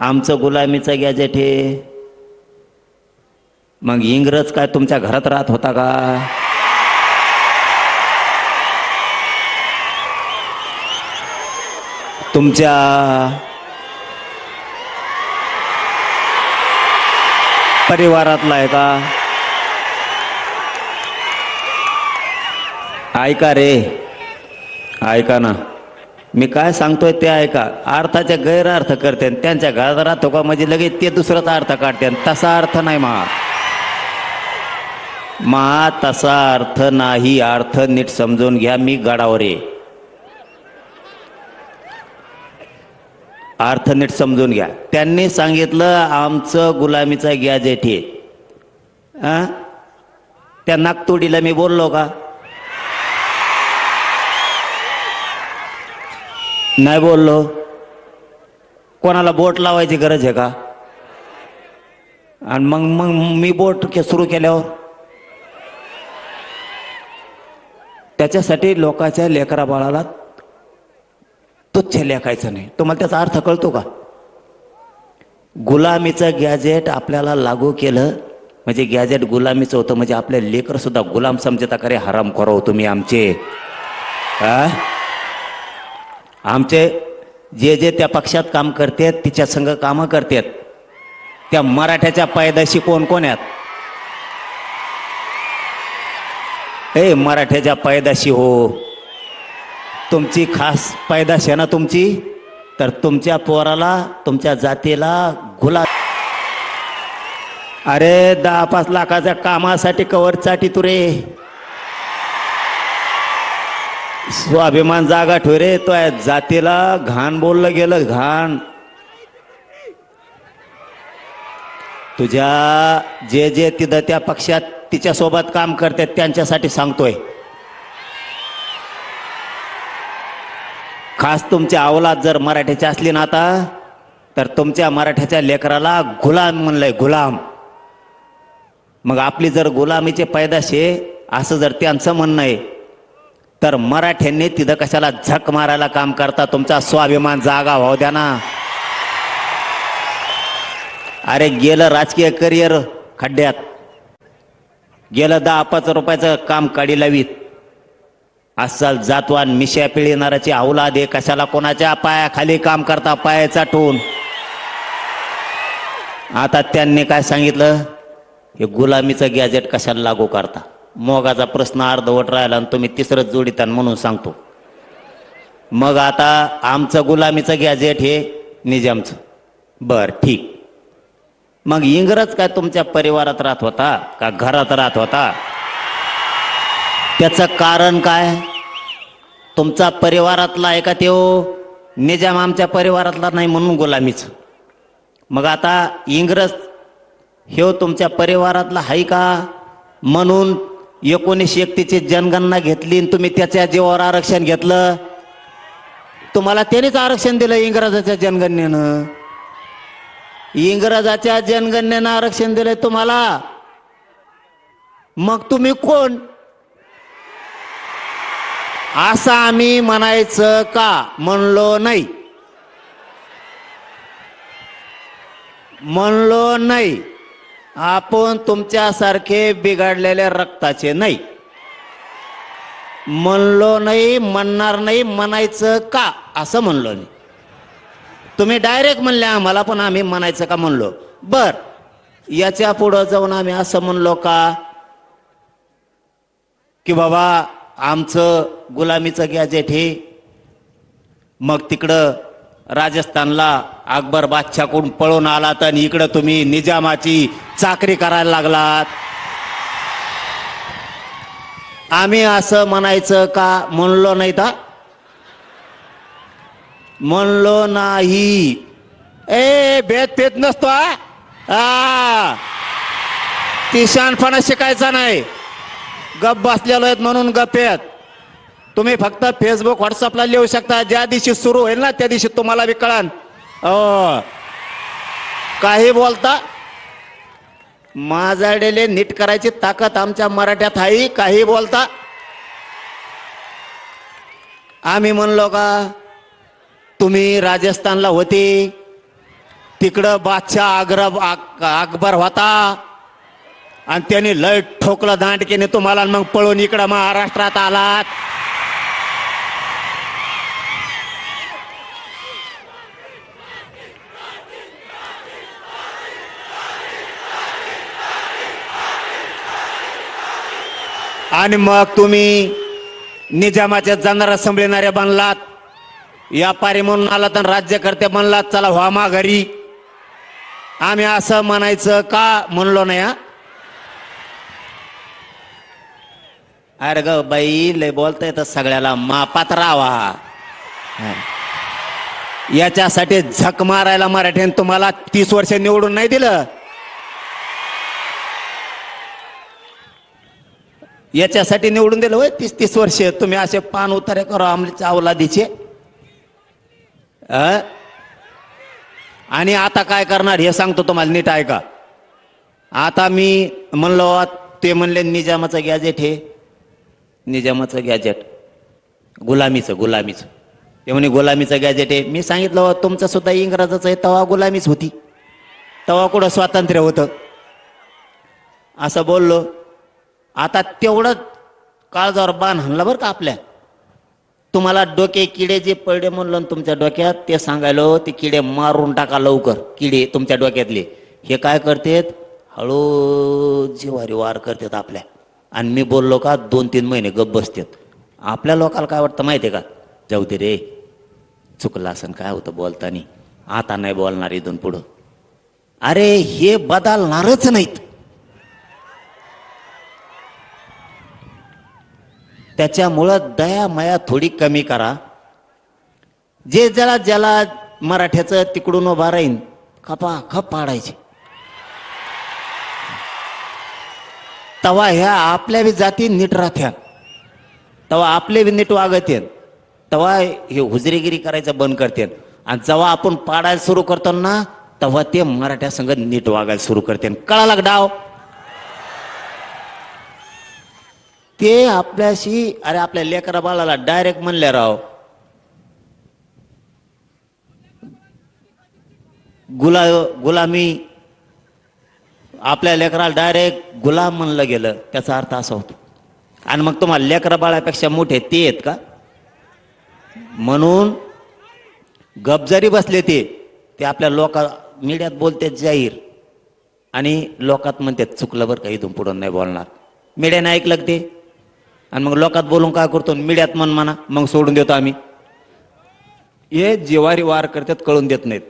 आमचं गुलामीचं गॅजेट हे. मग इंग्रज काय तुमच्या घरात राहत होता का? तुमच्या परिवारातला आहे का? ऐका रे, ऐका ना, मी काय सांगतोय ते ऐका. अर्थाचे गैरअर्थ करते, त्यांच्या घरात राहतो का म्हणजे लगेच ते दुसराच अर्थ काढते. तसा अर्थ नाही मा तसा अर्थ नाही. अर्थ नीट समजून घ्या. मी गडावर आहे, अर्थ नीट समजून घ्या. त्यांनी सांगितलं आमचं गुलामीचा गॅजेट हे. त्या नागतोडीला मी बोललो का? नाही बोललो. कोणाला बोट लावायची गरज आहे का? आणि मग मग मी बोट सुरू केल्यावर त्याच्यासाठी लोकांच्या लेकरा बाळाला तुच्छ लेखायचं नाही. तुम्हाला त्याचा अर्थ कळतो का? गुलामीचं गॅजेट आपल्याला लागू केलं म्हणजे गॅजेट गुलामीचं होतं, म्हणजे आपले लेकर सुद्धा गुलाम समजता करे. हराम करो तुम्ही आमचे. आमचे जे जे त्या पक्षात काम करतात तिच्या संघ कामं करतात, त्या मराठ्याच्या पायदाशी कोण कोण आहेत? मराठ्याच्या पायदाशी हो. तुमची खास पैदाश आहे ना तुमची, तर तुमच्या पोराला तुमच्या जातीला गुलाम. अरे 10-5 लाखाच्या कामासाठी कवर चाटी तू रे. स्वाभिमान जागा ठेव रे. तो जातीला घाण बोललं गेलं, घाण. तुझ्या जे जे तिथं त्या पक्षात तिच्या सोबत काम करतात त्यांच्यासाठी सांगतोय. खास तुमच्या अवलाद जर मराठ्याची असली ना आता, तर तुमच्या मराठ्याच्या लेकराला गुलाम म्हणलंय, गुलाम. मग आपली जर गुलामीचे पैदाश आहे असं जर त्यांचं म्हणणं आहे, तर मराठ्यांनी तिथं कशाला झक मारायला काम करता? तुमचा स्वाभिमान जागा व्हाव द्या ना. अरे गेलं राजकीय करिअर खड्ड्यात, गेलं 10-5 रुपयाचं काम काढी लावीत. अस्सल जातवान मिश्या पिळणाराची अवलाद आहे. कशाला कोणाच्या पायाखाली काम करता, पाय चाटून. आता त्यांनी काय सांगितलं, हे गुलामीचं गॅजेट कशाला लागू करता? मोगाचा प्रश्न अर्धवट राहिला आणि तुम्ही तिसरंच जोडिता म्हणून सांगतो. मग आता आमचं गुलामीचं गॅजेट हे निजामचं. बर ठीक. मग इंग्रज काय तुमच्या परिवारात राहत होता का घरात राहत होता? त्याचं कारण काय? तुमचा परिवारातला आहे का त्यो? निजाम आमच्या परिवारातला नाही म्हणून गुलामीचं. मग आता इंग्रज हे तुमच्या परिवारातला आहे का म्हणून 1931ची जनगणना घेतली आणि तुम्ही त्याच्या जीवावर आरक्षण घेतलं? तुम्हाला त्यानेच आरक्षण दिलं इंग्रजाच्या जनगणनेनं. इंग्रजाच्या जनगणनेनं आरक्षण दिलंय तुम्हाला. मग तुम्ही कोण असं आम्ही म्हणायचं का? म्हणलो नाही, म्हणलो नाही. आपण तुमच्यासारखे बिघडलेल्या रक्ताचे नाही. म्हणलो नाही, म्हणणार नाही. म्हणायचं का असं म्हणलो नाही. तुम्ही डायरेक्ट म्हणले आम्हाला, पण आम्ही म्हणायचं का म्हणलो. बर, याच्या पुढं जाऊन आम्ही असं म्हणलो का की बाबा आमचं गुलामीचं गॅजेट हे. मग तिकडं राजस्थानला अकबर बादशाहकडून पळून आलात आणि इकडं तुम्ही निजामाची चाकरी करायला लागलात. आम्ही असं म्हणायचं का? म्हणलो नाही तर म्हणलो नाही. भेद पेत नसतो. ती शहाणपणा शिकायचा नाही. गप बसलेलो आहेत म्हणून गप येत. तुम्ही फक्त फेसबुक व्हॉट्सअपला लिहू शकता. ज्या दिवशी सुरू होईल ना त्या दिवशी तुम्हाला बी कळण. काही बोलता. माझ्याकडे नीट करायची ताकद आमच्या मराठ्यात आहे. काही बोलता. आम्ही म्हणलो का तुम्ही राजस्थानला होते, तिकडं बादशाह अकबर होता आणि त्यांनी लय ठोकलं दांडकीने तुम्हाला, मग पळून इकडं महाराष्ट्रात आलात. आणि मग तुम्ही निजामाच्या जनारा संभळणाऱ्या बनलात, व्यापारी म्हणून आलात आणि राज्यकर्ते बनलात. चला व्हा माघारी. आम्ही असं म्हणायचं का म्हणलो नाही. अरे ग बाई, लय बोलता येतं सगळ्याला, मापात राहावा. याच्यासाठी झक मारायला मराठ्याने तुम्हाला 30 वर्ष निवडून नाही दिलं. याच्यासाठी निवडून दिलं होय 30 वर्ष. तुम्ही असे पान उतारे करो आमच्या अवलादीचे. आणि आता काय करणार हे सांगतो तुम्हाला, नीट ऐका. आता मी म्हणलो, ते म्हणले निजामाचं गॅजेट, हे निजामाचं गॅजेट गुलामीचं. ते म्हणे गुलामीचं गॅजेट आहे. मी सांगितलं तुमचं सुद्धा इंग्रजाचं आहे, तेव्हा गुलामीच होती, तेव्हा कुठं स्वातंत्र्य होतं, असं बोललो. आता तेवढं काळजावर बाण हाणला बरं का आपल्या. तुम्हाला डोके किडे जे पडले म्हणलं तुमच्या डोक्यात, ते सांगायलो ते किडे मारून टाका लवकर. किडे तुमच्या डोक्यातले हे काय करतात, हळू जिवारी वार करतात आपल्या. आणि मी बोललो का 2-3 महिने गप बसतात. आपल्या लोकाला काय वाटतं माहिती आहे का, जाऊ दे रे, चुकलं असं काय होतं बोलतानी, आता नाही बोलणार इथून पुढं. अरे हे बदलणारच नाहीत. त्याच्यामुळं दया माया थोडी कमी करा. जे ज्याला मराठ्याचं तिकडून उभा राहीन खप पाडायचे. तवा ह्या आपल्या बी जाती नीट राहत्या, तवा आपले बी नीट वागत, तवा हे हुजरेगिरी करायचं बंद करते. आणि जेव्हा आपण पाडायला सुरू करतो ना, तेव्हा ते मराठ्या संघ नीट वागायला सुरू करते. कळाला डाव ते आपल्याशी. अरे आपल्या लेकरा बाळाला डायरेक्ट म्हणले राव, गुलामी, आपल्या लेकराला डायरेक्ट गुलाम म्हणलं गेलं, त्याचा अर्थ असा होतो. आणि मग तुम्हाला लेकरा बाळापेक्षा मोठे ते आहेत का, म्हणून गपजारी बसले. ते आपल्या मीडियात बोलते जाहीर, आणि लोकात म्हणते चुकलं बरं का, इथून पुढं नाही बोलणार. मीडियाने ऐकलं ते, आणि मग लोकात बोलून काय करतो, मीडियात म्हणा मग सोडून देतो आम्ही. हे जिवारी वार करतात, कळून देत नाहीत.